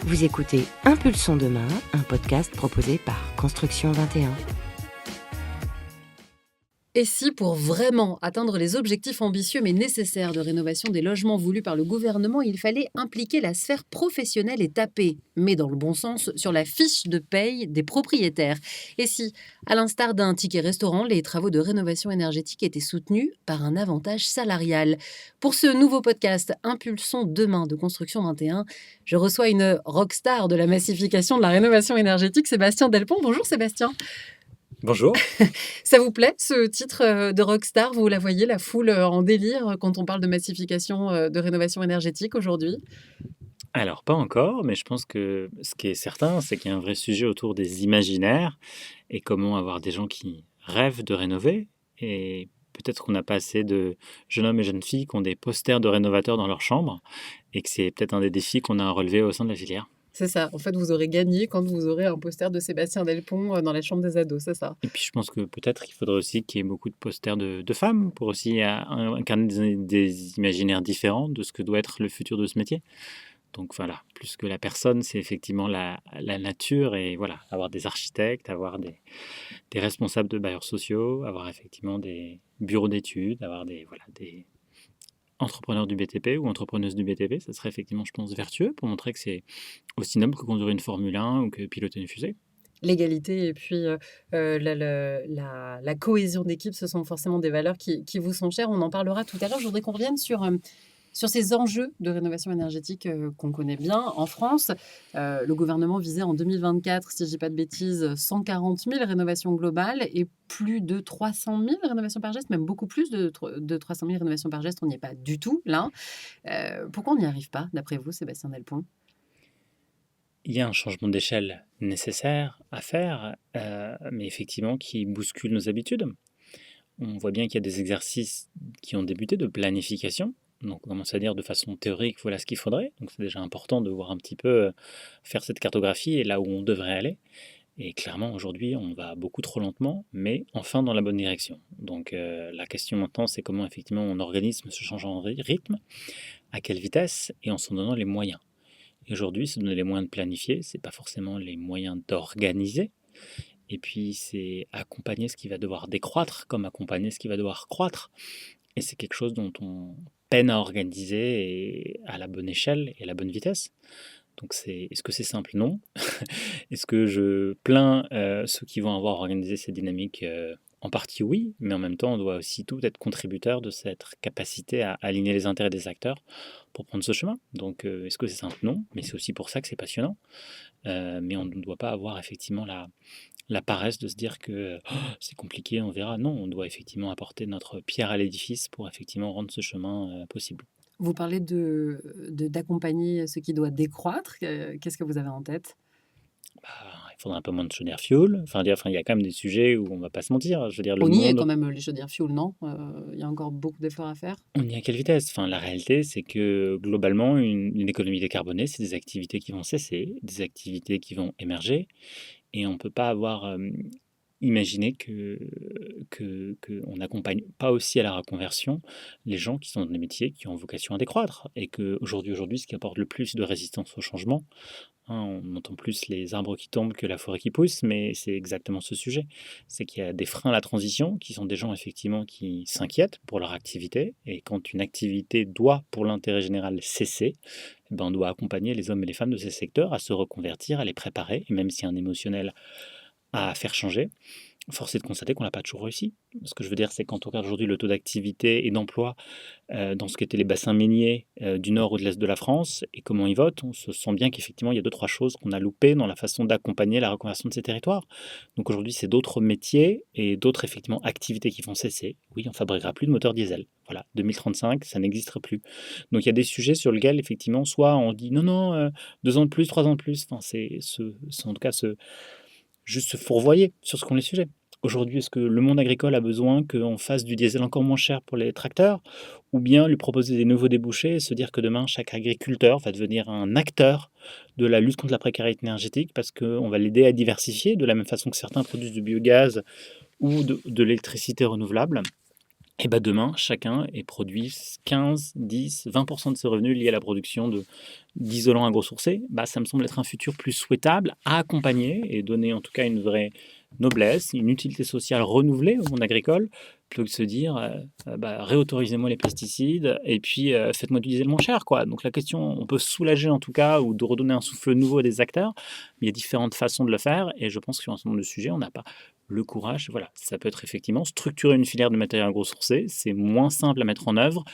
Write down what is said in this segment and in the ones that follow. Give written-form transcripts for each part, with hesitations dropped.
Vous écoutez Impulsons Demain, un podcast proposé par Construction 21. Et si, pour vraiment atteindre les objectifs ambitieux mais nécessaires de rénovation des logements voulus par le gouvernement, il fallait impliquer la sphère professionnelle et taper, mais dans le bon sens, sur la fiche de paye des propriétaires? Et si, à l'instar d'un ticket restaurant, les travaux de rénovation énergétique étaient soutenus par un avantage salarial? Pour ce nouveau podcast Impulsons Demain de Construction 21, je reçois une rockstar de la massification de la rénovation énergétique, Sébastien Delpont. Bonjour Sébastien. Bonjour. Ça vous plaît, ce titre de rockstar? Vous la voyez, la foule en délire quand on parle de massification de rénovation énergétique aujourd'hui? Alors, pas encore, mais je pense que ce qui est certain, c'est qu'il y a un vrai sujet autour des imaginaires et comment avoir des gens qui rêvent de rénover. Et peut-être qu'on n'a pas assez de jeunes hommes et jeunes filles qui ont des posters de rénovateurs dans leur chambre et que c'est peut-être un des défis qu'on a à relever au sein de la filière. C'est ça. En fait, vous aurez gagné quand vous aurez un poster de Sébastien Delpont dans la chambre des ados, c'est ça? Et puis, je pense que peut-être qu'il faudrait aussi qu'il y ait beaucoup de posters de femmes pour aussi incarner des imaginaires différents de ce que doit être le futur de ce métier. Donc voilà, plus que la personne, c'est effectivement la nature et voilà, avoir des architectes, avoir des responsables de bailleurs sociaux, avoir effectivement des bureaux d'études, avoir des entrepreneurs du BTP ou entrepreneuses du BTP, ça serait effectivement, je pense, vertueux pour montrer que c'est aussi noble que conduire une Formule 1 ou que piloter une fusée. L'égalité et puis la cohésion d'équipe, ce sont forcément des valeurs qui vous sont chères. On en parlera tout à l'heure. Je voudrais qu'on revienne sur ces enjeux de rénovation énergétique qu'on connaît bien en France. Le gouvernement visait en 2024, si je ne dis pas de bêtises, 140 000 rénovations globales et plus de 300 000 rénovations par geste, même beaucoup plus de 300 000 rénovations par geste. On n'y est pas du tout là. Pourquoi on n'y arrive pas, d'après vous, Sébastien Delpont? Il y a un changement d'échelle nécessaire à faire, mais effectivement qui bouscule nos habitudes. On voit bien qu'il y a des exercices qui ont débuté de planification. Donc on commence à dire de façon théorique, voilà ce qu'il faudrait. Donc c'est déjà important de voir un petit peu, faire cette cartographie et là où on devrait aller. Et clairement aujourd'hui on va beaucoup trop lentement, mais enfin dans la bonne direction. Donc la question maintenant c'est comment effectivement on organise ce changement de rythme, à quelle vitesse et en s'en donnant les moyens. Et aujourd'hui se donner les moyens de planifier, c'est pas forcément les moyens d'organiser. Et puis, c'est accompagner ce qui va devoir décroître, comme accompagner ce qui va devoir croître. Et c'est quelque chose dont on peine à organiser et à la bonne échelle et à la bonne vitesse. Donc, est-ce que c'est simple? Non. Est-ce que je plains ceux qui vont avoir organisé ces dynamiques? En partie, oui, mais en même temps, on doit aussi tout être contributeur de cette capacité à aligner les intérêts des acteurs pour prendre ce chemin. Donc, est-ce que c'est simple? Non, mais c'est aussi pour ça que c'est passionnant. Mais on ne doit pas avoir effectivement la paresse de se dire que oh, c'est compliqué, on verra. Non, on doit effectivement apporter notre pierre à l'édifice pour effectivement rendre ce chemin possible. Vous parlez d'accompagner ce qui doit décroître. Qu'est-ce que vous avez en tête? Bah, il faudra un peu moins de chaudière fuel. Enfin, il y a quand même des sujets où on va pas se mentir. Je veux dire, le On y est monde, quand même, les chaudières fioul, non? Il y a encore beaucoup d'efforts à faire? on y est à quelle vitesse? Enfin, la réalité, c'est que globalement, une économie décarbonée, c'est des activités qui vont cesser, des activités qui vont émerger, et on ne peut pas avoir imaginé qu'on n'accompagne pas aussi à la reconversion les gens qui sont dans des métiers qui ont vocation à décroître. Et qu'aujourd'hui, ce qui apporte le plus de résistance au changement, hein, on entend plus les arbres qui tombent que la forêt qui pousse, mais c'est exactement ce sujet. C'est qu'il y a des freins à la transition, qui sont des gens effectivement qui s'inquiètent pour leur activité. Et quand une activité doit, pour l'intérêt général, cesser, eh ben, on doit accompagner les hommes et les femmes de ces secteurs à se reconvertir, à les préparer, et même s'il y a un émotionnel à faire changer, force est de constater qu'on n'a pas toujours réussi. Ce que je veux dire, c'est quand on regarde aujourd'hui le taux d'activité et d'emploi dans ce qu'étaient les bassins miniers du nord ou de l'est de la France et comment ils votent, on se sent bien qu'effectivement il y a deux, trois choses qu'on a loupées dans la façon d'accompagner la reconversion de ces territoires. Donc aujourd'hui, c'est d'autres métiers et d'autres effectivement activités qui vont cesser. Oui, on ne fabriquera plus de moteurs diesel. Voilà, 2035, ça n'existera plus. Donc il y a des sujets sur lesquels effectivement, soit on dit non, non, 2 ans de plus, 3 ans de plus, enfin, c'est en tout cas juste se fourvoyer sur ce qu'ont les sujets. Aujourd'hui, est-ce que le monde agricole a besoin qu'on fasse du diesel encore moins cher pour les tracteurs, ou bien lui proposer des nouveaux débouchés et se dire que demain, chaque agriculteur va devenir un acteur de la lutte contre la précarité énergétique parce qu'on va l'aider à diversifier de la même façon que certains produisent du biogaz ou de l'électricité renouvelable. Et bah demain, chacun est produit 15, 10, 20% de ses revenus liés à la production d'isolants agrosourcés. Bah, ça me semble être un futur plus souhaitable à accompagner et donner en tout cas une vraie noblesse, une utilité sociale renouvelée au monde agricole, plutôt que de se dire bah, réautorisez-moi les pesticides et puis faites-moi du diesel moins cher, quoi. Donc la question, on peut soulager en tout cas ou de redonner un souffle nouveau à des acteurs, mais il y a différentes façons de le faire et je pense que sur un certain nombre de sujets, on n'a pas le courage. Voilà, ça peut être effectivement structurer une filière de matériaux agrosourcés, c'est moins simple à mettre en œuvre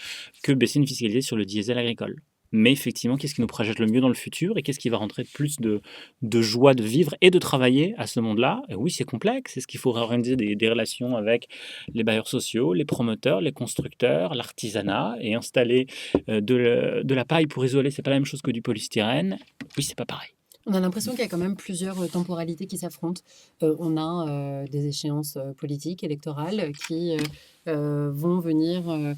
que baisser une fiscalité sur le diesel agricole. Mais effectivement, qu'est-ce qui nous projette le mieux dans le futur et qu'est-ce qui va rentrer plus de joie de vivre et de travailler à ce monde-là? Et oui, c'est complexe. Est-ce qu'il faut réorganiser des relations avec les bailleurs sociaux, les promoteurs, les constructeurs, l'artisanat et installer de la paille pour isoler? C'est pas la même chose que du polystyrène. Oui, c'est pas pareil. On a l'impression qu'il y a quand même plusieurs temporalités qui s'affrontent. On a des échéances politiques, électorales, qui vont venir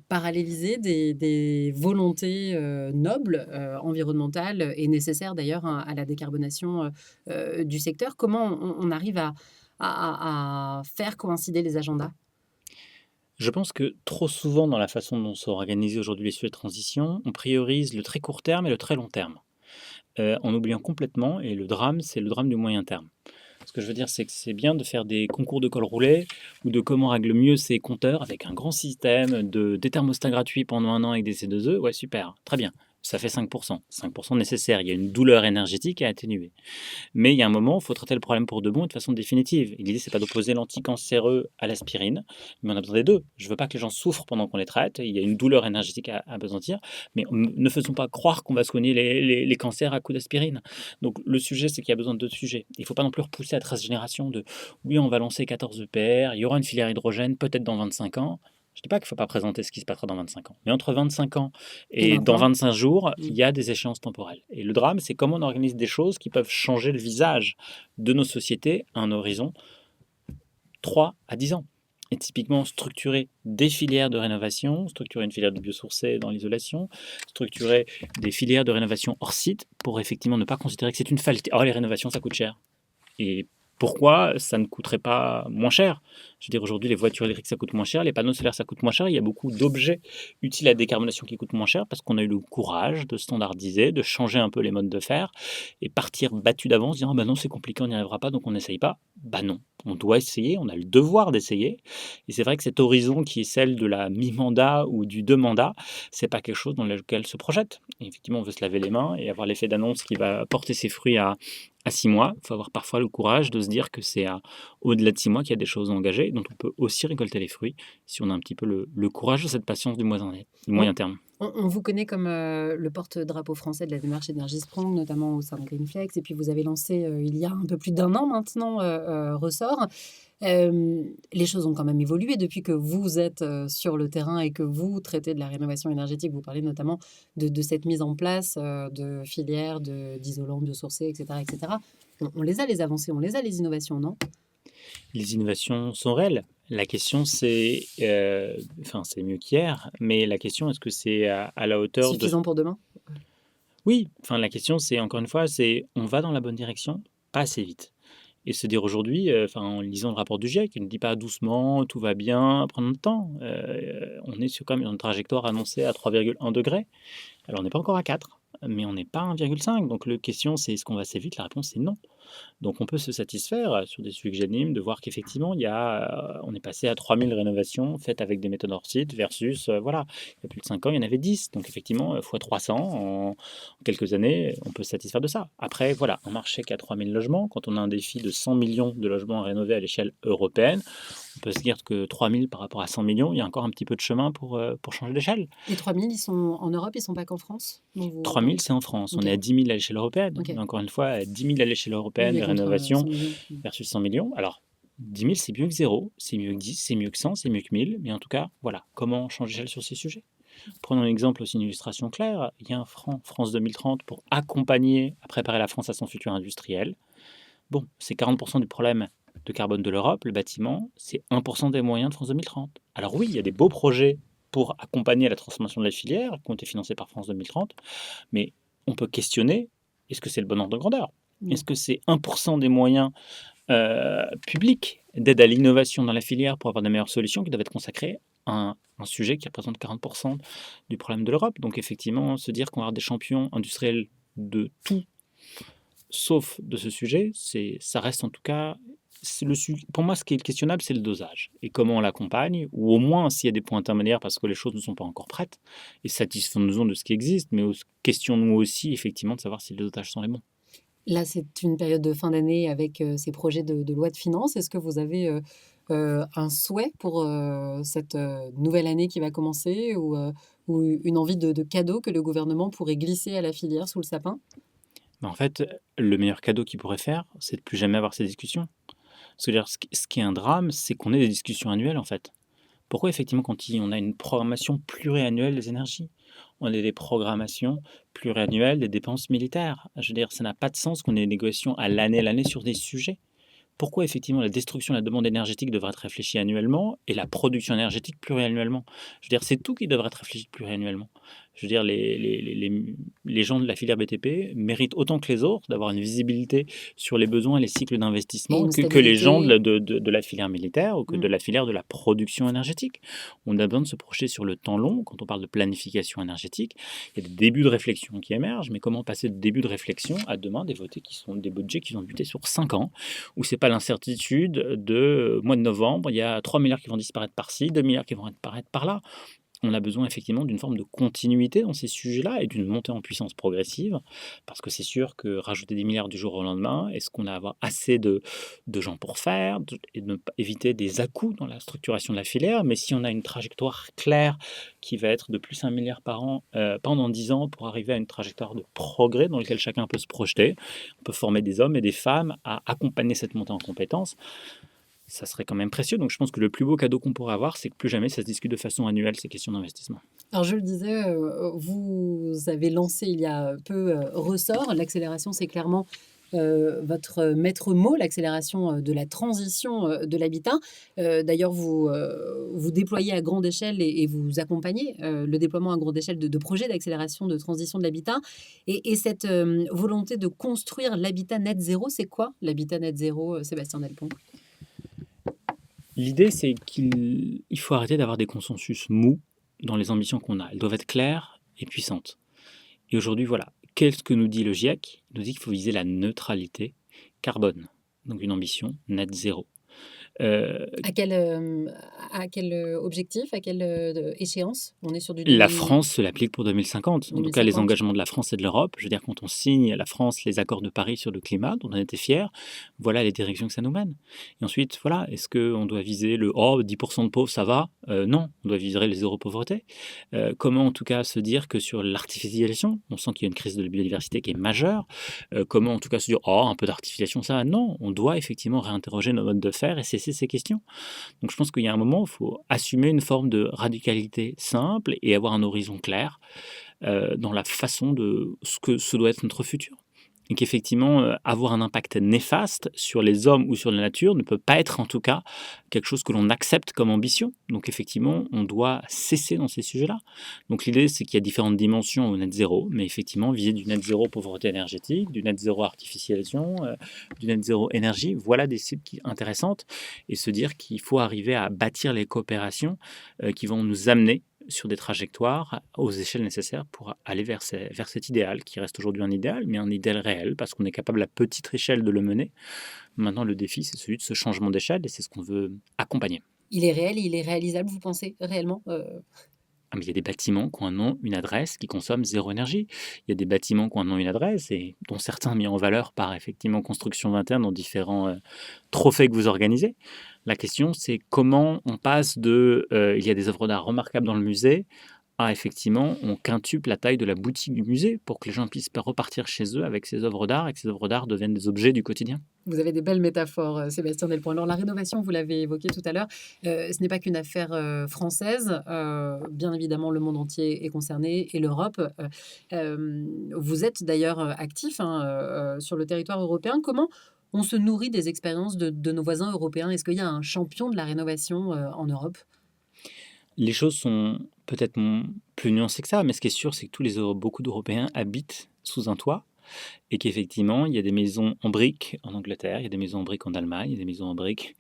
paralléliser des volontés nobles, environnementales et nécessaires d'ailleurs à la décarbonation du secteur. Comment on arrive à faire coïncider les agendas? Je pense que trop souvent, dans la façon dont sont organisés aujourd'hui les sujets de transition, on priorise le très court terme et le très long terme. En oubliant complètement, et le drame, c'est le drame du moyen terme. Ce que je veux dire, c'est que c'est bien de faire des concours de col roulé ou de comment règle mieux ses compteurs avec un grand système des thermostats gratuits pendant un an avec des C2E. Ouais, super, très bien. Ça fait 5%. 5% nécessaire. Il y a une douleur énergétique à atténuer. Mais il y a un moment, il faut traiter le problème pour de bon et de façon définitive. Et l'idée, c'est pas d'opposer l'anticancéreux à l'aspirine, mais on a besoin des deux. Je veux pas que les gens souffrent pendant qu'on les traite. Il y a une douleur énergétique à appesantir, mais ne faisons pas croire qu'on va soigner les cancers à coups d'aspirine. Donc le sujet, c'est qu'il y a besoin de deux sujets. Il ne faut pas non plus repousser à 13 générations de oui, on va lancer 14 EPR, il y aura une filière hydrogène peut-être dans 25 ans. Je ne dis pas qu'il ne faut pas présenter ce qui se passera dans 25 ans, mais entre 25 ans Et et dans maintenant? 25 jours, il y a des échéances temporelles. Et le drame, c'est comment on organise des choses qui peuvent changer le visage de nos sociétés à un horizon 3 à 10 ans. Et typiquement, structurer des filières de rénovation, structurer une filière de biosourcés dans l'isolation, structurer des filières de rénovation hors site pour effectivement ne pas considérer que c'est une fatalité. Oh, les rénovations, ça coûte cher. Et pourquoi ça ne coûterait pas moins cher? Je veux dire, aujourd'hui, les voitures électriques, ça coûte moins cher, les panneaux solaires, ça coûte moins cher. Il y a beaucoup d'objets utiles à la décarbonation qui coûtent moins cher parce qu'on a eu le courage de standardiser, de changer un peu les modes de faire et partir battu d'avance, disant, ah bah non, c'est compliqué, on n'y arrivera pas, donc on n'essaye pas. Bah non, on doit essayer, on a le devoir d'essayer. Et c'est vrai que cet horizon qui est celle de la mi-mandat ou du deux-mandats, c'est pas quelque chose dans lequel se projette. Et effectivement, on veut se laver les mains et avoir l'effet d'annonce qui va porter ses fruits à 6 mois. Il faut avoir parfois le courage de se dire que c'est au-delà de 6 mois qu'il y a des choses engagées, dont on peut aussi récolter les fruits si on a un petit peu le courage de cette patience du moyen terme. On vous connaît comme le porte-drapeau français de la démarche Energy Strong, notamment au sein de Greenflex. Et puis vous avez lancé il y a un peu plus d'un an maintenant Ressort. Les choses ont quand même évolué depuis que vous êtes sur le terrain et que vous traitez de la rénovation énergétique. Vous parlez notamment de cette mise en place de filières d'isolants biosourcés, etc. etc. On les a les avancées, on les a les innovations, non? Les innovations sont réelles. La question, c'est, c'est mieux qu'hier, mais la question, est-ce que c'est à la hauteur de... Suffisant pour demain? Oui, la question, c'est, encore une fois, c'est on va dans la bonne direction, pas assez vite. Et se dire aujourd'hui, en lisant le rapport du GIEC, il ne dit pas doucement, tout va bien, prenons le temps. On est sur quand même une trajectoire annoncée à 3,1 degrés. Alors, on n'est pas encore à 4, mais on n'est pas à 1,5. Donc, la question, c'est est-ce qu'on va assez vite? La réponse, c'est non. Donc on peut se satisfaire sur des sujets que j'anime de voir qu'effectivement, on est passé à 3000 rénovations faites avec des méthodes hors site versus, voilà, il y a plus de 5 ans, il y en avait 10. Donc effectivement, fois 300 en quelques années, on peut se satisfaire de ça. Après, voilà, un marché qui a 3000 logements, quand on a un défi de 100 millions de logements à rénover à l'échelle européenne, on peut se dire que 3000 par rapport à 100 millions, il y a encore un petit peu de chemin pour changer d'échelle. Les 3000, ils sont en Europe, ils ne sont pas qu'en France? 3000, c'est en France. Ok. On est à 10 000 à l'échelle européenne. Ok. Mais encore une fois, 10 000 à l'échelle européenne, Oui, les contre, rénovations 100 millions. versus 100 millions. Alors, 10 000, c'est mieux que 0, c'est mieux que 10, c'est mieux que 100, c'est mieux que 1000. Mais en tout cas, voilà, comment changer d'échelle sur ces sujets? Prenons un exemple aussi, une illustration claire. Il y a un France 2030 pour accompagner, à préparer la France à son futur industriel. Bon, c'est 40% du problème de carbone de l'Europe, le bâtiment, c'est 1% des moyens de France 2030. Alors oui, il y a des beaux projets pour accompagner la transformation de la filière qui ont été financés par France 2030, mais on peut questionner, est-ce que c'est le bon ordre de grandeur? Est-ce que c'est 1% des moyens publics d'aide à l'innovation dans la filière pour avoir de meilleures solutions qui doivent être consacrées à un sujet qui représente 40% du problème de l'Europe. Donc effectivement, se dire qu'on va avoir des champions industriels de tout, sauf de ce sujet, ça reste en tout cas, pour moi, ce qui est questionnable, c'est le dosage et comment on l'accompagne, ou au moins s'il y a des points intermédiaires parce que les choses ne sont pas encore prêtes, et satisfaisons-nous de ce qui existe, mais questionnons-nous aussi effectivement de savoir si les dosages sont les bons. Là, c'est une période de fin d'année avec ces projets de loi de finances. Est-ce que vous avez un souhait pour cette nouvelle année qui va commencer ou une envie de cadeau que le gouvernement pourrait glisser à la filière sous le sapin? Mais en fait, le meilleur cadeau qu'il pourrait faire, c'est de plus jamais avoir ces discussions. C'est-à-dire, ce qui est un drame, c'est qu'on ait des discussions annuelles, en fait. Pourquoi, effectivement, on a une programmation pluriannuelle des énergies, on a des programmations pluriannuelles des dépenses militaires? Je veux dire, ça n'a pas de sens qu'on ait des négociations à l'année sur des sujets. Pourquoi, effectivement, la destruction de la demande énergétique devrait être réfléchie annuellement et la production énergétique pluriannuellement? Je veux dire, c'est tout qui devrait être réfléchi pluriannuellement. Je veux dire, les gens de la filière BTP méritent autant que les autres d'avoir une visibilité sur les besoins et les cycles Et d'investissement une que les gens stabilité. de la filière militaire ou que Mm. de la filière de la production énergétique. On a besoin de se projeter sur le temps long. Quand on parle de planification énergétique, il y a des débuts de réflexion qui émergent, mais comment passer de début de réflexion à demain des budgets qui sont butés sur 5 ans, où c'est pas l'incertitude de mois de novembre, il y a 3 milliards qui vont disparaître par-ci, 2 milliards qui vont disparaître par-là. On a besoin effectivement d'une forme de continuité dans ces sujets-là et d'une montée en puissance progressive, parce que c'est sûr que rajouter des milliards du jour au lendemain, est-ce qu'on va avoir assez de gens pour faire, et de ne pas éviter des à-coups dans la structuration de la filière, mais si on a une trajectoire claire qui va être de plus 1 milliard par an pendant 10 ans pour arriver à une trajectoire de progrès dans laquelle chacun peut se projeter, on peut former des hommes et des femmes à accompagner cette montée en compétences, ça serait quand même précieux. Donc je pense que le plus beau cadeau qu'on pourrait avoir, c'est que plus jamais ça se discute de façon annuelle, ces questions d'investissement. Alors, je le disais, vous avez lancé il y a peu Ressort. L'accélération, c'est clairement votre maître mot, l'accélération de la transition de l'habitat. D'ailleurs, vous déployez à grande échelle et vous accompagnez le déploiement à grande échelle de projets d'accélération de transition de l'habitat. Et cette volonté de construire l'habitat net zéro, c'est quoi l'habitat net zéro, Sébastien Delpont? L'idée, c'est qu'il faut arrêter d'avoir des consensus mous dans les ambitions qu'on a. Elles doivent être claires et puissantes. Et aujourd'hui, voilà, qu'est-ce que nous dit le GIEC? Il nous dit qu'il faut viser la neutralité carbone, donc une ambition net zéro. À quel objectif, à quelle échéance? On est sur du La 2000 France se l'applique pour 2050. En tout cas, les 2050. engagements de la France et de l'Europe. Je veux dire, quand on signe la France les accords de Paris sur le climat, dont on était fiers, voilà les directions que ça nous mène. Et ensuite, voilà, est-ce qu'on doit viser le 10% de pauvres, ça va? Non, on doit viser les zéro pauvreté. Comment, en tout cas, se dire que sur l'artificialisation, on sent qu'il y a une crise de la biodiversité qui est majeure. Comment, en tout cas, se dire un peu d'artificialisation, ça va? Non, on doit effectivement réinterroger nos modes de faire et cesser ces questions. Donc je pense qu'il y a un moment où il faut assumer une forme de radicalité simple et avoir un horizon clair dans la façon de ce doit être notre futur. Et qu'effectivement, avoir un impact néfaste sur les hommes ou sur la nature ne peut pas être en tout cas quelque chose que l'on accepte comme ambition. Donc effectivement, on doit cesser dans ces sujets-là. Donc l'idée, c'est qu'il y a différentes dimensions au net zéro, mais effectivement, viser du net zéro pauvreté énergétique, du net zéro artificialisation, du net zéro énergie, voilà des cibles intéressantes, et se dire qu'il faut arriver à bâtir les coopérations qui vont nous amener sur des trajectoires aux échelles nécessaires pour aller vers cet idéal, qui reste aujourd'hui un idéal, mais un idéal réel, parce qu'on est capable à petite échelle de le mener. Maintenant, le défi, c'est celui de ce changement d'échelle, et c'est ce qu'on veut accompagner. Il est réel, il est réalisable, vous pensez réellement? Ah, mais il y a des bâtiments qui ont un nom, une adresse, qui consomment zéro énergie. Il y a des bâtiments qui ont un nom, une adresse, et dont certains mis en valeur par effectivement Construction 21 dans différents trophées que vous organisez. La question, c'est comment on passe il y a des œuvres d'art remarquables dans le musée, à effectivement, on quintuple la taille de la boutique du musée pour que les gens puissent repartir chez eux avec ces œuvres d'art et que ces œuvres d'art deviennent des objets du quotidien. Vous avez des belles métaphores, Sébastien Delpont. Alors la rénovation, vous l'avez évoqué tout à l'heure, ce n'est pas qu'une affaire française. Bien évidemment, le monde entier est concerné et l'Europe. Vous êtes d'ailleurs actif sur le territoire européen. Comment on se nourrit des expériences de nos voisins européens? Est-ce qu'il y a un champion de la rénovation en Europe? Les choses sont peut-être plus nuancées que ça, mais ce qui est sûr, c'est que beaucoup d'Européens habitent sous un toit et qu'effectivement, il y a des maisons en briques en Angleterre, il y a des maisons en briques en Allemagne, il y a des maisons en briques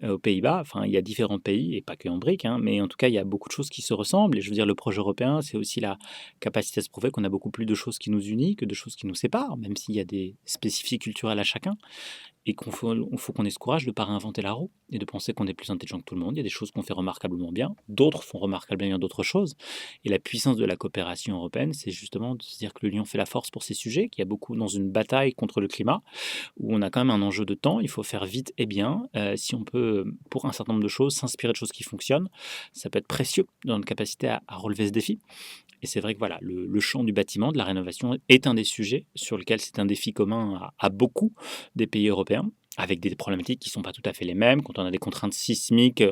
aux Pays-Bas. Enfin, il y a différents pays, et pas que en briques, hein, mais en tout cas, il y a beaucoup de choses qui se ressemblent. Et je veux dire, le projet européen, c'est aussi la capacité à se prouver qu'on a beaucoup plus de choses qui nous unissent que de choses qui nous séparent, même s'il y a des spécificités culturelles à chacun. Et faut qu'on ait ce courage de ne pas réinventer la roue et de penser qu'on est plus intelligent que tout le monde. Il y a des choses qu'on fait remarquablement bien, d'autres font remarquablement bien d'autres choses. Et la puissance de la coopération européenne, c'est justement de se dire que l'Union fait la force pour ces sujets, qu'il y a beaucoup dans une bataille contre le climat, où on a quand même un enjeu de temps, il faut faire vite et bien. Si on peut, pour un certain nombre de choses, s'inspirer de choses qui fonctionnent, ça peut être précieux dans notre capacité à relever ce défi. Et c'est vrai que voilà, le champ du bâtiment, de la rénovation, est un des sujets sur lequel c'est un défi commun à beaucoup des pays européens, avec des problématiques qui ne sont pas tout à fait les mêmes. Quand on a des contraintes sismiques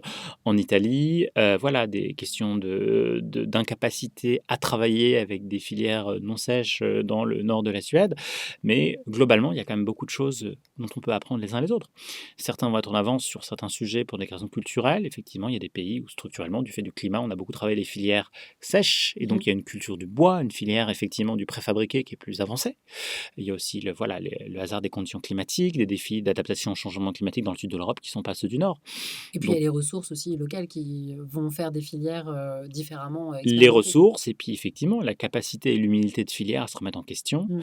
en Italie, voilà, des questions d'incapacité à travailler avec des filières non sèches dans le nord de la Suède. Mais globalement, il y a quand même beaucoup de choses dont on peut apprendre les uns les autres. Certains vont être en avance sur certains sujets pour des raisons culturelles. Effectivement, il y a des pays où structurellement, du fait du climat, on a beaucoup travaillé les filières sèches, et donc il y a une culture du bois, une filière effectivement du préfabriqué qui est plus avancée. Il y a aussi le hasard des conditions climatiques, des défis d'adaptation au changement climatique dans le sud de l'Europe qui ne sont pas ceux du nord. Et puis, il y a les ressources aussi locales qui vont faire des filières différemment Les expérimentées. ressources, et puis effectivement la capacité et l'humilité de filière à se remettre en question, Mm.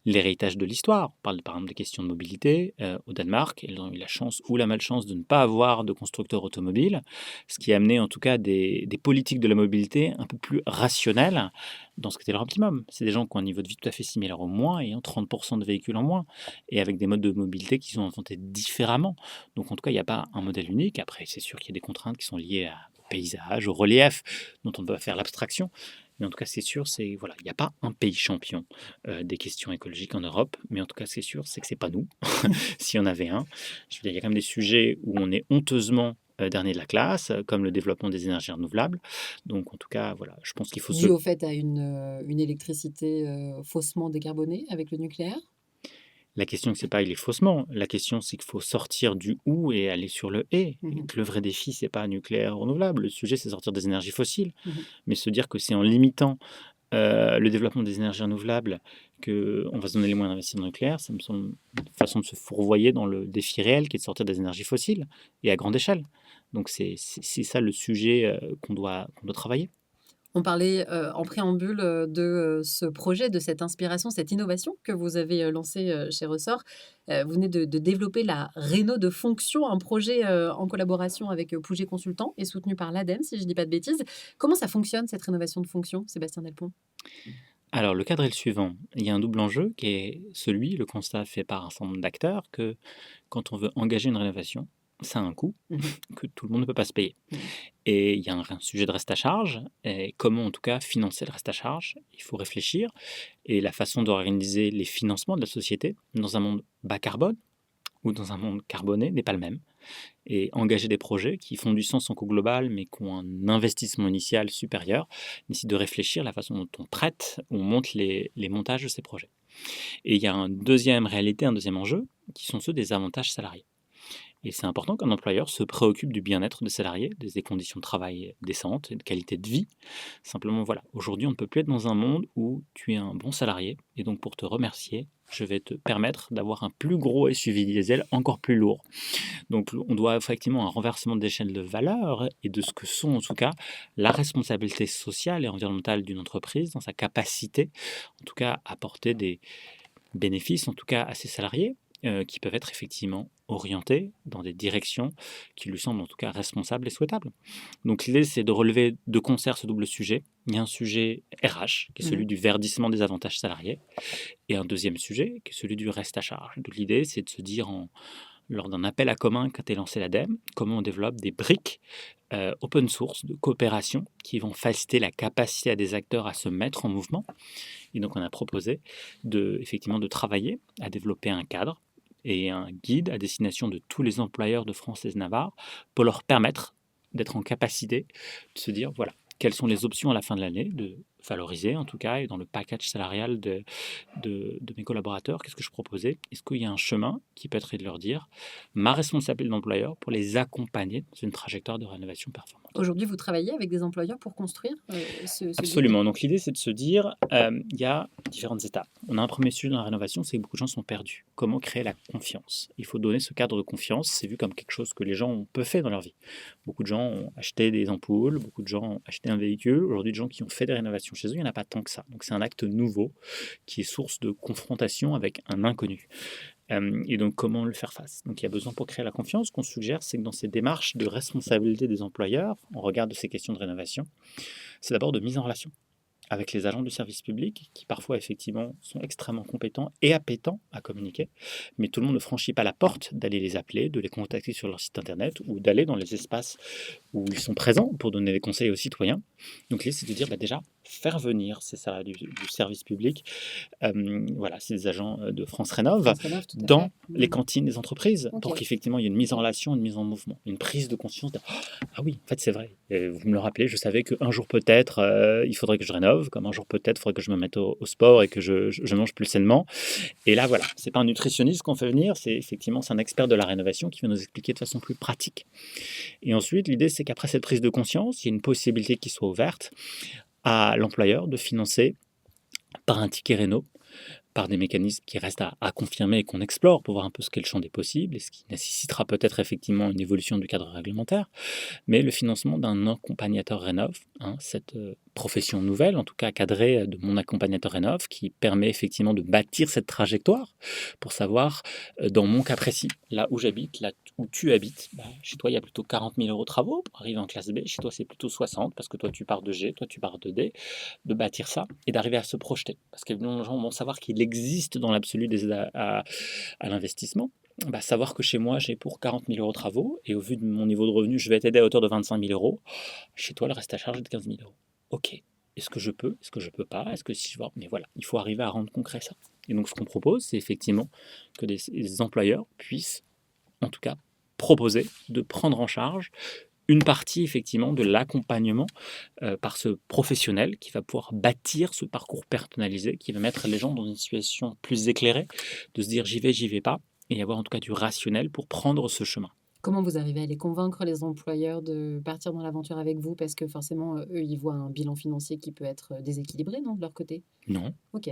l'héritage de l'histoire. On parle par exemple des questions de mobilité. Au Danemark, ils ont eu la chance ou la malchance de ne pas avoir de constructeurs automobiles, ce qui a amené en tout cas des politiques de la mobilité un peu plus rationnelles dans ce qui était leur optimum. C'est des gens qui ont un niveau de vie tout à fait similaire au moins, ayant 30% de véhicules en moins, et avec des modes de mobilité qui sont inventés différemment. Donc en tout cas, il n'y a pas un modèle unique. Après, c'est sûr qu'il y a des contraintes qui sont liées au paysage, au relief, dont on ne peut pas faire l'abstraction. Mais en tout cas, c'est sûr, voilà, il n'y a pas un pays champion des questions écologiques en Europe. Mais en tout cas, c'est sûr, c'est que c'est pas nous. S'il y en avait un, je veux dire, il y a quand même des sujets où on est honteusement dernier de la classe, comme le développement des énergies renouvelables. Donc, en tout cas, voilà, je pense qu'il faut Dû au fait à une électricité faussement décarbonée avec le nucléaire. La question, c'est pas il est faussement. La question, c'est qu'il faut sortir du ou et aller sur le et. Et Mhm. que le vrai défi, c'est pas nucléaire renouvelable. Le sujet, c'est sortir des énergies fossiles. Mhm. Mais se dire que c'est en limitant le développement des énergies renouvelables qu'on va se donner les moyens d'investir dans le nucléaire, ça me semble une façon de se fourvoyer dans le défi réel qui est de sortir des énergies fossiles et à grande échelle. Donc c'est ça le sujet qu'on doit travailler. On parlait en préambule de ce projet, de cette inspiration, cette innovation que vous avez lancée chez Ressort. Vous venez de développer la réno de fonction, un projet en collaboration avec Pouget Consultant et soutenu par l'ADEME, si je ne dis pas de bêtises. Comment ça fonctionne, cette rénovation de fonction, Sébastien Delpont? Alors le cadre est le suivant. Il y a un double enjeu qui est le constat fait par un certain nombre d'acteurs, que quand on veut engager une rénovation, ça a un coût Mhm. que tout le monde ne peut pas se payer. Mhm. Et il y a un sujet de reste à charge, et comment en tout cas financer le reste à charge, il faut réfléchir. Et la façon d'organiser les financements de la société dans un monde bas carbone ou dans un monde carboné n'est pas le même. Et engager des projets qui font du sens en coût global, mais qui ont un investissement initial supérieur, nécessite de réfléchir la façon dont on prête, on monte les montages de ces projets. Et il y a une deuxième réalité, un deuxième enjeu, qui sont ceux des avantages salariés. Et c'est important qu'un employeur se préoccupe du bien-être des salariés, des conditions de travail décentes et de qualité de vie. Simplement, voilà, aujourd'hui, on ne peut plus être dans un monde où tu es un bon salarié. Et donc, pour te remercier, je vais te permettre d'avoir un plus gros SUV diesel encore plus lourd. Donc, on doit effectivement un renversement d'échelle de valeur et de ce que sont, en tout cas, la responsabilité sociale et environnementale d'une entreprise dans sa capacité, en tout cas, à apporter des bénéfices, en tout cas, à ses salariés, qui peuvent être effectivement orientés dans des directions qui lui semblent en tout cas responsables et souhaitables. Donc l'idée, c'est de relever de concert ce double sujet. Il y a un sujet RH, qui est celui du verdissement des avantages salariés, et un deuxième sujet, qui est celui du reste à charge. Donc l'idée, c'est de se dire, lors d'un appel à commun qu'a été lancé l'ADEME, comment on développe des briques open source de coopération qui vont faciliter la capacité à des acteurs à se mettre en mouvement. Et donc on a proposé effectivement de travailler à développer un cadre et un guide à destination de tous les employeurs de France et de Navarre pour leur permettre d'être en capacité de se dire, voilà, quelles sont les options à la fin de l'année, de valoriser en tout cas, et dans le package salarial de mes collaborateurs, qu'est-ce que je proposais? Est-ce qu'il y a un chemin qui peut être de leur dire ma responsabilité d'employeur pour les accompagner dans une trajectoire de rénovation performante? Aujourd'hui, vous travaillez avec des employeurs pour construire ce guide? Absolument. Donc l'idée, c'est de se dire, il y a différentes étapes. On a un premier sujet dans la rénovation, c'est que beaucoup de gens sont perdus. Comment créer la confiance? Il faut donner ce cadre de confiance. C'est vu comme quelque chose que les gens ont peu fait dans leur vie. Beaucoup de gens ont acheté des ampoules, beaucoup de gens ont acheté un véhicule. Aujourd'hui, de gens qui ont fait des rénovations chez eux, il n'y en a pas tant que ça. Donc c'est un acte nouveau qui est source de confrontation avec un inconnu. Et donc, comment le faire face? Donc, il y a besoin pour créer la confiance. Ce qu'on suggère, c'est que dans ces démarches de responsabilité des employeurs, en regard de ces questions de rénovation, c'est d'abord de mise en relation avec les agents du service public qui parfois effectivement sont extrêmement compétents et appétents à communiquer, mais tout le monde ne franchit pas la porte d'aller les appeler, de les contacter sur leur site internet ou d'aller dans les espaces où ils sont présents pour donner des conseils aux citoyens. Donc l'idée c'est de dire déjà faire venir ces salariés du service public, voilà, c'est des agents de France Rénov, France Rénov, tout à dans fait. les cantines des entreprises pour Ok. qu'effectivement il y ait une mise en relation, une mise en mouvement, une prise de conscience de ah oui, en fait c'est vrai, vous me le rappelez, je savais qu'un jour peut-être il faudrait que je rénove, comme un jour peut-être il faudrait que je me mette au sport et que je mange plus sainement. Et là voilà, c'est pas un nutritionniste qu'on fait venir, c'est un expert de la rénovation qui va nous expliquer de façon plus pratique. Et ensuite l'idée c'est qu'après cette prise de conscience, il y a une possibilité qui soit ouverte à l'employeur de financer par un ticket réno, par des mécanismes qui restent à confirmer et qu'on explore pour voir un peu ce qu'est le champ des possibles et ce qui nécessitera peut-être effectivement une évolution du cadre réglementaire, mais le financement d'un accompagnateur rénov, cette profession nouvelle, en tout cas cadrée de mon accompagnateur rénov, qui permet effectivement de bâtir cette trajectoire pour savoir, dans mon cas précis, là où j'habite, là où tu habites, chez toi il y a plutôt 40 000 euros de travaux pour arriver en classe B, chez toi c'est plutôt 60 parce que toi tu pars de G, toi tu pars de D, de bâtir ça et d'arriver à se projeter. Parce que les gens vont savoir qu'il existe dans l'absolu des aides à l'investissement. Savoir que chez moi, j'ai pour 40 000 euros de travaux et au vu de mon niveau de revenu, je vais t'aider à hauteur de 25 000 euros. Chez toi, le reste à charge est de 15 000 euros. Ok. Est-ce que je peux? Est-ce que je peux pas? Est-ce que si je vois? Mais voilà, il faut arriver à rendre concret ça. Et donc, ce qu'on propose, c'est effectivement que des employeurs puissent, en tout cas, proposer de prendre en charge une partie effectivement de l'accompagnement par ce professionnel qui va pouvoir bâtir ce parcours personnalisé, qui va mettre les gens dans une situation plus éclairée, de se dire j'y vais pas, et avoir en tout cas du rationnel pour prendre ce chemin. Comment vous arrivez à les convaincre, les employeurs, de partir dans l'aventure avec vous? Parce que forcément, eux, ils voient un bilan financier qui peut être déséquilibré, non, de leur côté? Non. Ok.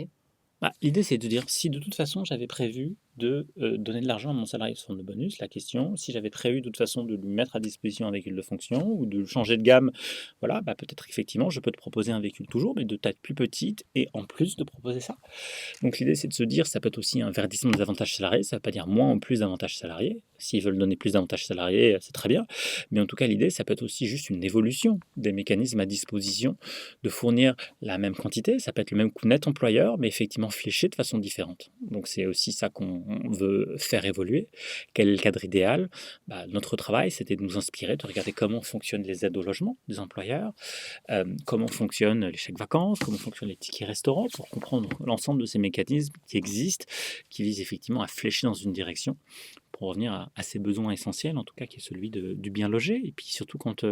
L'idée c'est de dire si de toute façon j'avais prévu de donner de l'argent à mon salarié sous forme de bonus, la question, si j'avais prévu de toute façon de lui mettre à disposition un véhicule de fonction ou de changer de gamme, voilà, peut-être effectivement je peux te proposer un véhicule toujours, mais de taille plus petite et en plus de proposer ça. Donc l'idée c'est de se dire, ça peut être aussi un verdissement des avantages salariés, ça ne veut pas dire moins ou plus d'avantages salariés, s'ils veulent donner plus d'avantages salariés, c'est très bien, mais en tout cas l'idée ça peut être aussi juste une évolution des mécanismes à disposition, de fournir la même quantité, ça peut être le même coût net employeur, mais effectivement fléché de façon différente. Donc c'est aussi ça qu'on veut faire évoluer. Quel est le cadre idéal? Notre travail, c'était de nous inspirer, de regarder comment fonctionnent les aides au logement des employeurs, comment fonctionnent les chèques vacances, comment fonctionnent les tickets restaurants, pour comprendre l'ensemble de ces mécanismes qui existent, qui visent effectivement à flécher dans une direction, pour revenir à ses besoins essentiels, en tout cas qui est celui du bien logé. Et puis surtout quand,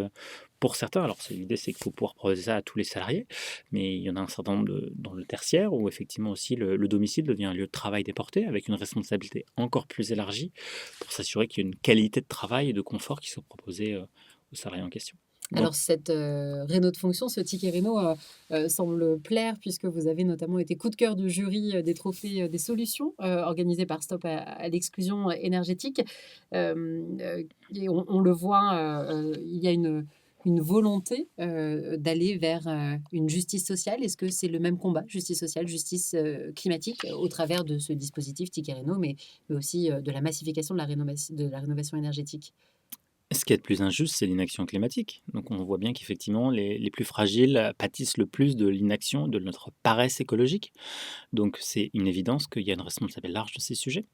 pour certains, alors l'idée c'est qu'il faut pouvoir proposer ça à tous les salariés, mais il y en a un certain nombre dans le tertiaire où effectivement aussi le domicile devient un lieu de travail déporté avec une responsabilité encore plus élargie pour s'assurer qu'il y a une qualité de travail et de confort qui soit proposée aux salariés en question. Donc, Alors cette réno de fonction, ce ticket réno semble plaire puisque vous avez notamment été coup de cœur du jury des trophées des solutions organisés par Stop à l'exclusion énergétique. Et on le voit, il y a une volonté d'aller vers une justice sociale. Est-ce que c'est le même combat, justice sociale, justice climatique, au travers de ce dispositif ticket réno, mais aussi de la massification de la rénovation énergétique? ce qui est le plus injuste, c'est l'inaction climatique. Donc on voit bien qu'effectivement, les plus fragiles pâtissent le plus de l'inaction, de notre paresse écologique. Donc c'est une évidence qu'il y a une responsabilité large de ces sujets.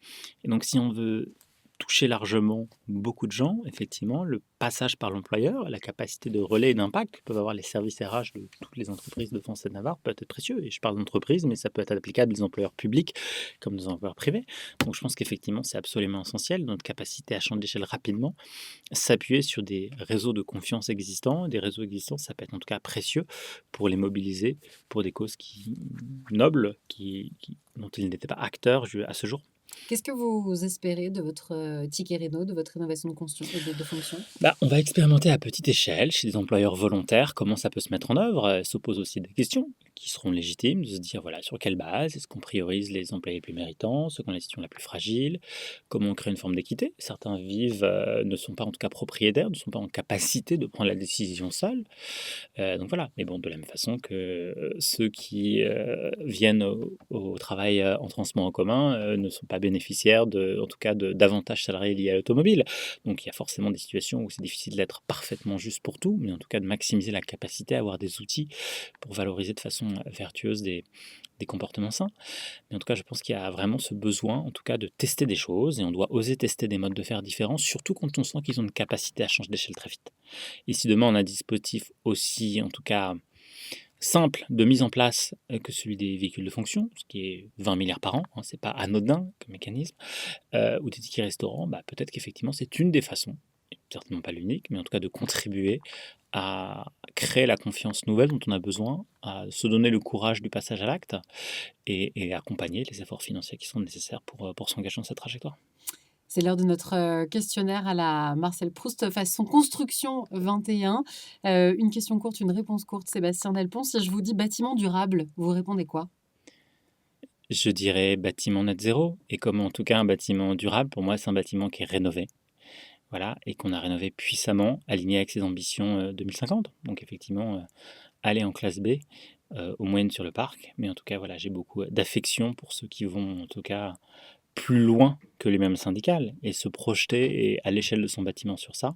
Et donc si on veut toucher largement beaucoup de gens, effectivement, le passage par l'employeur, la capacité de relais et d'impact que peuvent avoir les services RH de toutes les entreprises de France et de Navarre peut être précieux. Et je parle d'entreprise, mais ça peut être applicable des employeurs publics comme des employeurs privés. Donc je pense qu'effectivement, c'est absolument essentiel, notre capacité à changer d'échelle rapidement, s'appuyer sur des réseaux de confiance existants. Des réseaux existants, ça peut être en tout cas précieux pour les mobiliser pour des causes nobles dont ils n'étaient pas acteurs à ce jour. Qu'est-ce que vous espérez de votre ticket réno, de votre rénovation de fonction? On va expérimenter à petite échelle chez des employeurs volontaires comment ça peut se mettre en œuvre. Se pose aussi des questions qui seront légitimes, de se dire voilà sur quelle base est-ce qu'on priorise les employés les plus méritants, ceux qui ont la situation la plus fragile, comment on crée une forme d'équité. Certains ne sont pas en tout cas propriétaires, ne sont pas en capacité de prendre la décision seuls. Donc voilà, mais bon, de la même façon que ceux qui viennent au travail en transport en commun ne sont pas bénéficiaires en tout cas d'avantages salariés liés à l'automobile. Donc il y a forcément des situations où c'est difficile d'être parfaitement juste pour tout, mais en tout cas de maximiser la capacité à avoir des outils pour valoriser de façon vertueuse des comportements sains. Mais en tout cas, je pense qu'il y a vraiment ce besoin, en tout cas, de tester des choses, et on doit oser tester des modes de faire différents, surtout quand on sent qu'ils ont une capacité à changer d'échelle très vite. Et si demain on a un dispositif aussi, en tout cas, simple de mise en place que celui des véhicules de fonction, ce qui est 20 milliards par an, hein, c'est pas anodin comme mécanisme, ou des tickets restaurants, peut-être qu'effectivement c'est une des façons, certainement pas l'unique, mais en tout cas de contribuer à créer la confiance nouvelle dont on a besoin, à se donner le courage du passage à l'acte et accompagner les efforts financiers qui sont nécessaires pour s'engager dans cette trajectoire. C'est l'heure de notre questionnaire à la Marcel Proust façon construction 21. Une question courte, une réponse courte. Sébastien Delpont, si je vous dis bâtiment durable, vous répondez quoi? Je dirais bâtiment net zéro, et comme en tout cas un bâtiment durable, pour moi c'est un bâtiment qui est rénové, voilà, et qu'on a rénové puissamment, aligné avec ses ambitions 2050. Donc effectivement, aller en classe B, aux moyennes sur le parc, mais en tout cas voilà, j'ai beaucoup d'affection pour ceux qui vont en tout cas plus loin que les mêmes syndicales et se projeter et à l'échelle de son bâtiment sur ça.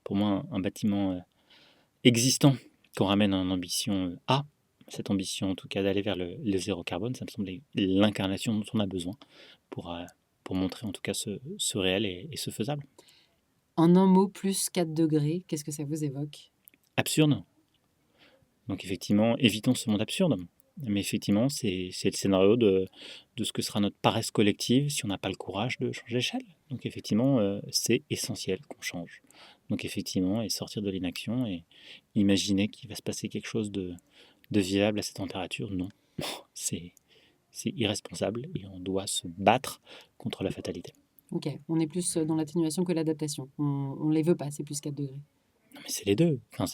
Pour moi, un bâtiment existant qu'on ramène en ambition A, cette ambition en tout cas d'aller vers le zéro carbone, ça me semble l'incarnation dont on a besoin pour montrer en tout cas ce réel et ce faisable. En un mot, plus 4 degrés, qu'est-ce que ça vous évoque? Absurde. Donc effectivement, évitons ce monde absurde. Mais effectivement, c'est le scénario de ce que sera notre paresse collective si on n'a pas le courage de changer d'échelle. Donc effectivement, c'est essentiel qu'on change. Donc effectivement, et sortir de l'inaction et imaginer qu'il va se passer quelque chose de vivable à cette température, non. C'est irresponsable et on doit se battre contre la fatalité. Ok, on est plus dans l'atténuation que l'adaptation. On ne les veut pas, c'est plus 4 degrés. Non, mais c'est les deux. Enfin,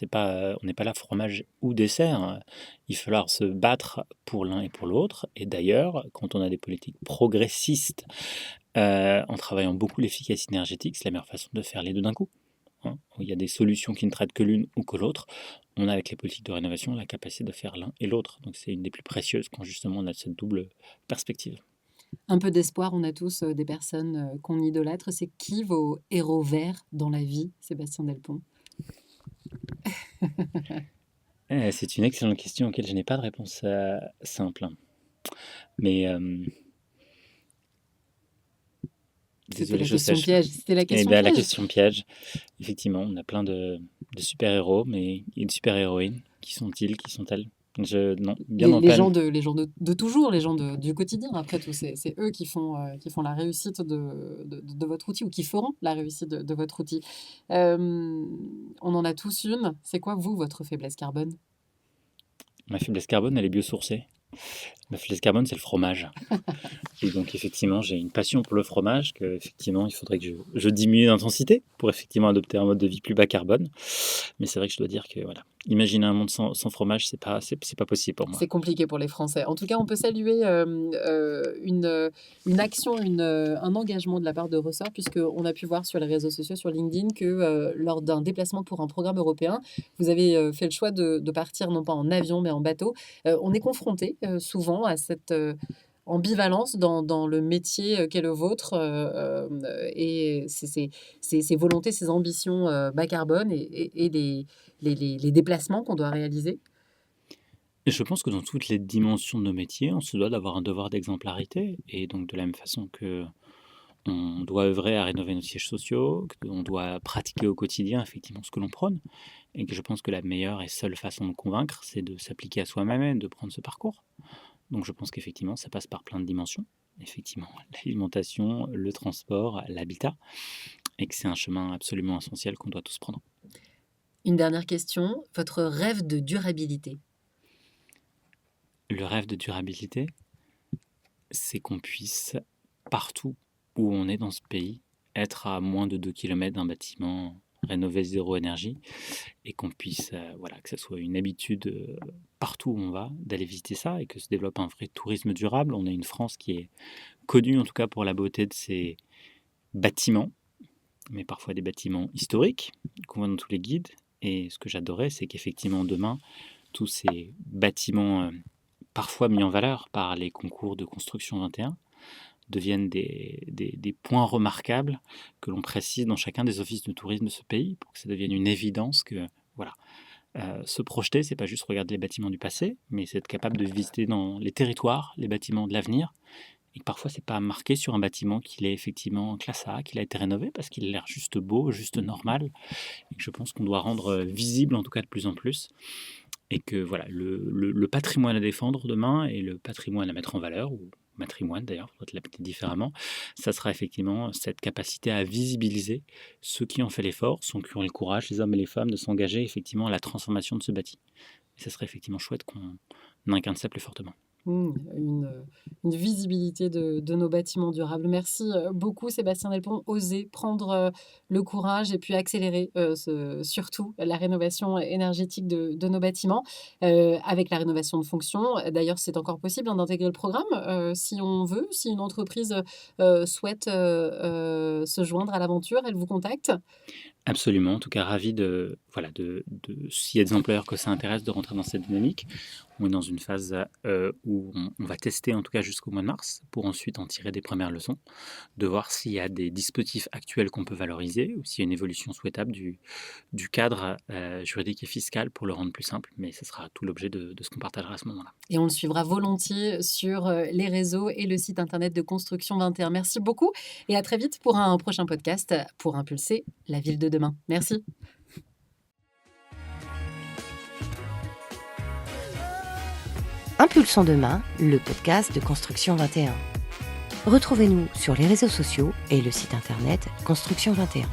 on n'est pas là fromage ou dessert, hein. Il va falloir se battre pour l'un et pour l'autre. Et d'ailleurs, quand on a des politiques progressistes, en travaillant beaucoup l'efficacité énergétique, c'est la meilleure façon de faire les deux d'un coup, hein. Où il y a des solutions qui ne traitent que l'une ou que l'autre. On a avec les politiques de rénovation la capacité de faire l'un et l'autre. Donc c'est une des plus précieuses quand justement on a cette double perspective. Un peu d'espoir, on a tous des personnes qu'on idolâtre. C'est qui vos héros verts dans la vie, Sébastien Delpont? C'est une excellente question auquel je n'ai pas de réponse simple, hein. Mais C'était désolé, la je question sèche. piège. C'était la Eh question bien, la piège. question piège, effectivement, on a plein de super-héros, mais et de super-héroïnes. Qui sont-ils? Qui sont-elles? Non, bien en Les peine. gens de toujours, les gens du quotidien, après tout, c'est eux qui font la réussite de votre outil ou qui feront la réussite de votre outil. On en a tous une. C'est quoi, vous, votre faiblesse carbone? Ma faiblesse carbone, elle est biosourcée. Ma faiblesse carbone, c'est le fromage. Et donc, effectivement, j'ai une passion pour le fromage que, effectivement, il faudrait que je diminue d'intensité pour effectivement adopter un mode de vie plus bas carbone. Mais c'est vrai que je dois dire que, voilà, imaginer un monde sans fromage, c'est pas possible pour moi. C'est compliqué pour les Français. En tout cas, on peut saluer une action, un engagement de la part de Ressort, puisqu'on a pu voir sur les réseaux sociaux, sur LinkedIn, que lors d'un déplacement pour un programme européen, vous avez fait le choix de partir non pas en avion, mais en bateau. On est confronté souvent à cette ambivalence dans le métier qu'est le vôtre et ces volontés, ces ambitions bas carbone et les déplacements qu'on doit réaliser. Et je pense que dans toutes les dimensions de nos métiers, on se doit d'avoir un devoir d'exemplarité. Et donc, de la même façon que on doit œuvrer à rénover nos sièges sociaux, qu'on doit pratiquer au quotidien effectivement ce que l'on prône, et que je pense que la meilleure et seule façon de convaincre, c'est de s'appliquer à soi-même et de prendre ce parcours. Donc je pense qu'effectivement, ça passe par plein de dimensions. Effectivement, l'alimentation, le transport, l'habitat, et que c'est un chemin absolument essentiel qu'on doit tous prendre. Une dernière question, votre rêve de durabilité? Le rêve de durabilité, c'est qu'on puisse, partout où on est dans ce pays, être à moins de 2 km d'un bâtiment rénové zéro énergie, et qu'on puisse, que ce soit une habitude partout où on va, d'aller visiter ça, et que se développe un vrai tourisme durable. On a une France qui est connue en tout cas pour la beauté de ses bâtiments, mais parfois des bâtiments historiques qu'on voit dans tous les guides. Et ce que j'adorais, c'est qu'effectivement demain, tous ces bâtiments parfois mis en valeur par les concours de construction 21 deviennent des points remarquables que l'on précise dans chacun des offices de tourisme de ce pays, pour que ça devienne une évidence que se projeter, c'est pas juste regarder les bâtiments du passé, mais c'est être capable de visiter dans les territoires les bâtiments de l'avenir, et que parfois c'est pas marqué sur un bâtiment qu'il est effectivement classe A, qu'il a été rénové, parce qu'il a l'air juste beau, juste normal, et que je pense qu'on doit rendre visible en tout cas de plus en plus, et que le patrimoine à défendre demain, et le patrimoine à mettre en valeur, ou matrimoine d'ailleurs, faut l'appeler différemment, ça sera effectivement cette capacité à visibiliser ceux qui ont fait l'effort, ceux qui ont le courage, les hommes et les femmes, de s'engager effectivement à la transformation de ce bâti. Et ça serait effectivement chouette qu'on incarne ça plus fortement. Une visibilité de nos bâtiments durables. Merci beaucoup Sébastien Delpont. Oser prendre le courage et puis accélérer surtout la rénovation énergétique de nos bâtiments avec la rénovation de fonction. D'ailleurs, c'est encore possible d'intégrer le programme si on veut, si une entreprise souhaite se joindre à l'aventure, elle vous contacte. Absolument, en tout cas ravi s'il y a des employeurs que ça intéresse, de rentrer dans cette dynamique. On est dans une phase où on va tester en tout cas jusqu'au mois de mars, pour ensuite en tirer des premières leçons, de voir s'il y a des dispositifs actuels qu'on peut valoriser, ou s'il y a une évolution souhaitable du cadre juridique et fiscal pour le rendre plus simple, mais ce sera tout l'objet de ce qu'on partagera à ce moment-là. Et on le suivra volontiers sur les réseaux et le site internet de Construction 21. Merci beaucoup et à très vite pour un prochain podcast pour impulser la ville de demain. Merci. Impulsons demain, le podcast de Construction 21. Retrouvez-nous sur les réseaux sociaux et le site internet Construction 21.